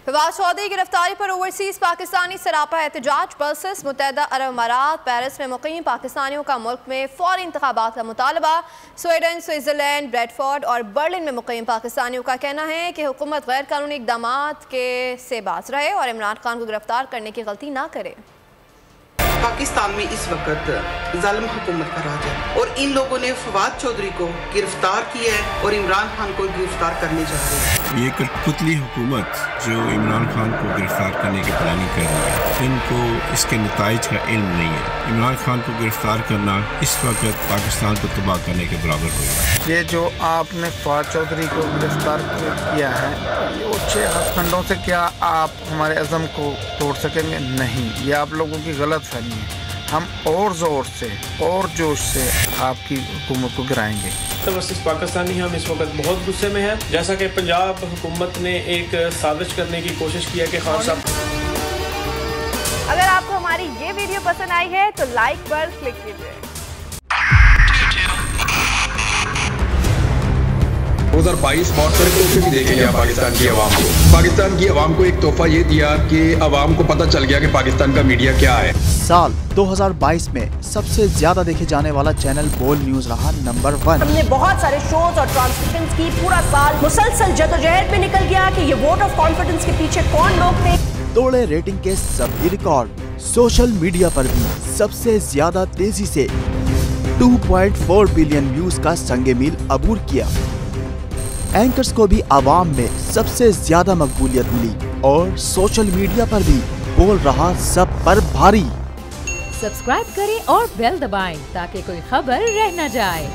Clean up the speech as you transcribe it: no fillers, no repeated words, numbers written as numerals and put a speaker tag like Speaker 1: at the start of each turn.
Speaker 1: फवाद चौधरी की गिरफ्तारी पर ओवरसीज पाकिस्तानी सरापा एहतजाज वर्सेस मुत्तहदा अरब अमारात। पेरिस में मुकीम पाकिस्तानियों का मुल्क में फौरी इंतखाबात का मुतालबा। स्वीडन, स्विट्जरलैंड, ब्रेडफोर्ड और बर्लिन में मुकीम पाकिस्तानियों का कहना है कि हुकूमत गैर कानूनी इक़दामात से बाज रहे और इमरान खान को गिरफ्तार करने की गलती ना करे।
Speaker 2: पाकिस्तान में इस वक्त जालिम हुकूमत का राज है और इन लोगों ने फवाद चौधरी को गिरफ्तार किया है और इमरान खान को गिरफ्तार करने जा रहे हैं।
Speaker 3: ये कठपुतली हुकूमत जो इमरान खान को गिरफ्तार करने की प्लानिंग कर रही है, इनको इसके नताइज का इल्म नहीं है। इमरान खान को गिरफ्तार करना इस वक्त पाकिस्तान को तबाह करने के बराबर होगा।
Speaker 4: ये जो आपने फवाद चौधरी को गिरफ्तार किया है, ये 6 हथकंडों से क्या आप हमारे अज़म को तोड़ सकेंगे? नहीं, ये आप लोगों की गलत फहमी है। हम और ज़ोर से और जोश से आपकी हुकूमत को गिराएंगे।
Speaker 5: वर्सेस पाकिस्तानी हम इस वक्त बहुत गुस्से में हैं। जैसा कि पंजाब हुकूमत ने एक साजिश करने की कोशिश की है कि खान साहब।
Speaker 1: अगर आपको हमारी ये वीडियो पसंद आई है तो लाइक पर क्लिक कीजिए।
Speaker 6: 2022 बहुत सारे तोहफे भी देखे गया पाकिस्तान की आवाम को। पाकिस्तान की आवाम को एक तोहफा ये दिया कि आवाम को पता चल गया कि पाकिस्तान का मीडिया क्या है।
Speaker 7: साल 2022 में सबसे ज्यादा देखे जाने वाला चैनल बोल न्यूज रहा नंबर 1।
Speaker 8: हमने बहुत सारे शोज और ट्रांसमिशंस की। पूरा साल मुसलसल जदोजहद में निकल गया कि ये वोट ऑफ कॉन्फिडेंस के पीछे कौन लोग थे।
Speaker 7: तोड़े रेटिंग के सभी रिकॉर्ड। सोशल मीडिया पर भी सबसे ज्यादा तेजी से 2.4 बिलियन व्यूज का संगे मील अबूर किया। एंकर्स को भी आवाम में सबसे ज्यादा मकबूलियत मिली और सोशल मीडिया पर भी बोल रहा सब पर भारी।
Speaker 9: सब्सक्राइब करें और बेल दबाएं ताकि कोई खबर रह न जाए।